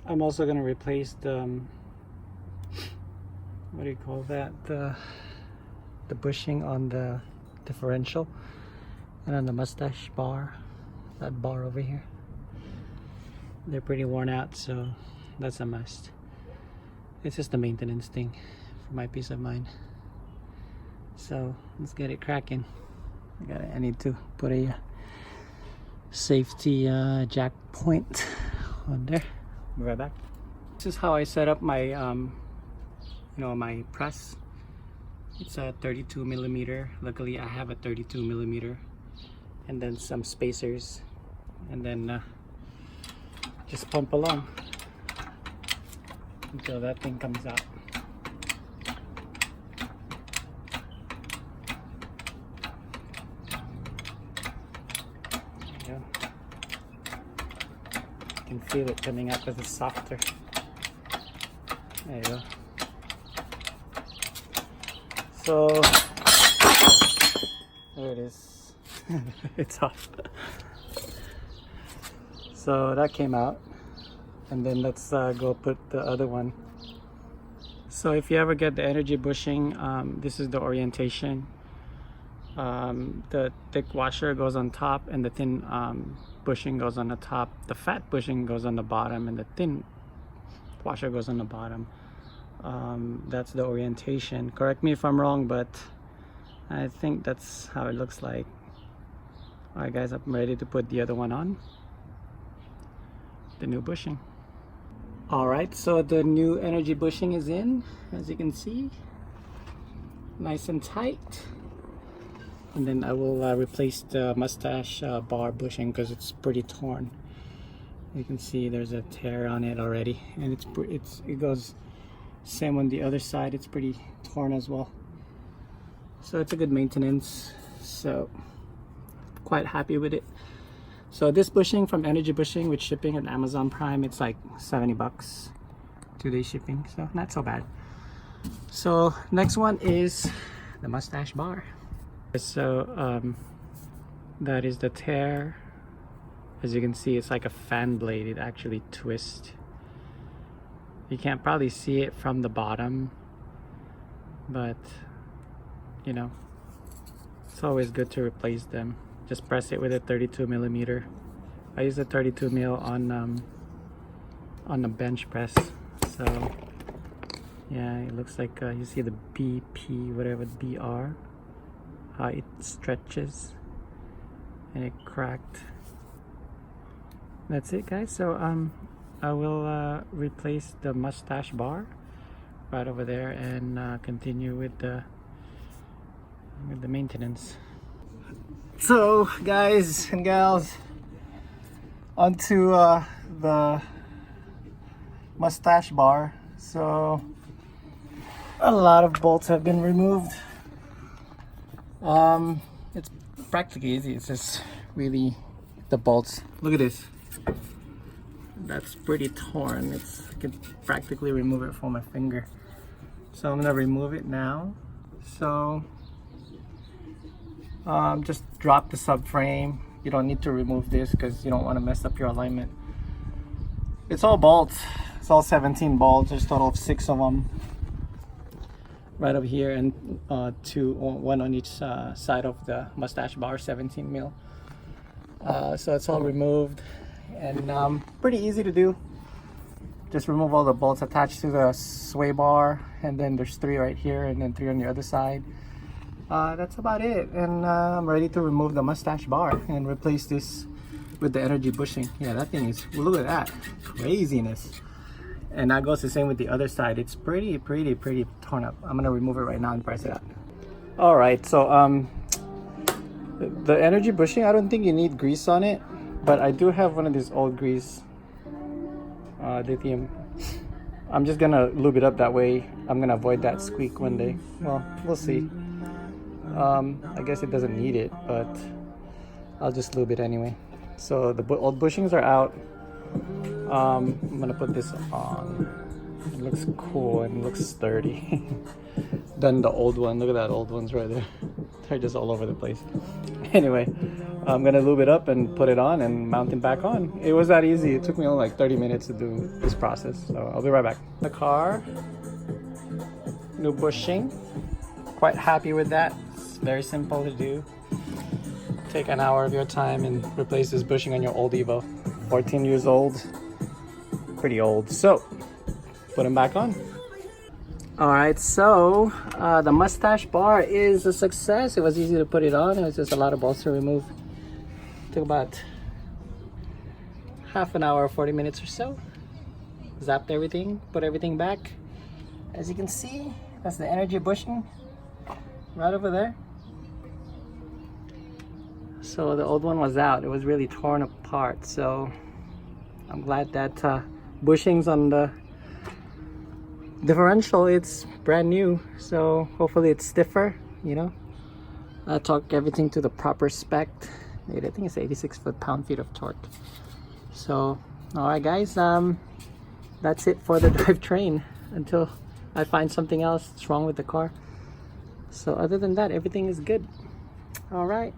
I'm also gonna replace the what do you call that, the bushing on the differential and on the mustache bar, that bar over here. They're pretty worn out, so that's a must. It's just a maintenance thing for my peace of mind. So let's get it cracking. I need to put a safety jack point on there. Be right back. This is how I set up my my press. It's a 32 millimeter. Luckily I have a 32 millimeter, and then some spacers, and then just pump along until that thing comes out. There you go. You can feel it coming out because it's softer. There you go. So there it is. It's off. So that came out, and then let's go put the other one. So if you ever get the energy bushing, this is the orientation. The thick washer goes on top, and the thin bushing goes on the top. The fat bushing goes on the bottom, and the thin washer goes on the bottom. That's the orientation. Correct me if I'm wrong, but I think that's how it looks like. Alright guys, I'm ready to put the other one on. The new bushing. Alright, so the new energy bushing is in, as you can see. Nice and tight. And then I will replace the mustache bar bushing because it's pretty torn. You can see there's a tear on it already, and it goes same on the other side. It's pretty torn as well. So it's a good maintenance. So quite happy with it. So this bushing from Energy Bushing with shipping at Amazon Prime, it's like 70 bucks, 2-day shipping, so not so bad. So next one is the mustache bar. So that is the tear. As you can see, it's like a fan blade. It actually twists. You can't probably see it from the bottom, but you know, it's always good to replace them. Just press it with a 32 millimeter. I use a 32 mil on the bench press. So yeah, it looks like you see the BP, whatever, BR, how it stretches, and it cracked. That's it guys. So I will replace the mustache bar right over there and continue with the maintenance. So guys and gals, onto the mustache bar. So a lot of bolts have been removed. It's practically easy. It's just really the bolts. Look at this. That's pretty torn. I can practically remove it from my finger. So I'm gonna remove it now. So just drop the subframe. You don't need to remove this because you don't want to mess up your alignment. It's all bolts. It's all 17 bolts. There's a total of 6 of them right over here, and one on each side of the mustache bar, 17 mil. So it's all removed, and pretty easy to do. Just remove all the bolts attached to the sway bar, and then there's 3 right here, and then 3 on the other side. That's about it, and I'm ready to remove the mustache bar and replace this with the energy bushing. Yeah, that thing is, look at that craziness. And that goes the same with the other side. It's pretty torn up. I'm gonna remove it right now and press it out. All right, so the energy bushing, I don't think you need grease on it, but I do have one of these old grease lithium. I'm just gonna lube it up that way. I'm gonna avoid that squeak one day. Well, we'll see. I guess it doesn't need it, but I'll just lube it anyway. So the old bushings are out. I'm gonna put this on. It looks cool and looks sturdy than the old one. Look at that old ones right there. They're just all over the place. Anyway, I'm gonna lube it up and put it on and mount it back on. It was that easy. It took me only like 30 minutes to do this process. So I'll be right back. The car, new bushing. Quite happy with that. It's very simple to do. Take an hour of your time and replace this bushing on your old Evo. 14 years old, pretty old. So, put them back on. All right, so the mustache bar is a success. It was easy to put it on. It was just a lot of bolts to remove. Took about half an hour, 40 minutes or so. Zapped everything, put everything back. As you can see, that's the energy bushing right over there. So the old one was out. It was really torn apart. So I'm glad that bushings on the differential, it's brand new. So hopefully it's stiffer, you know. I torque everything to the proper spec. I think it's 86 pound-feet of torque. So, all right, guys. That's it for the drivetrain until I find something else that's wrong with the car. So other than that, everything is good. All right.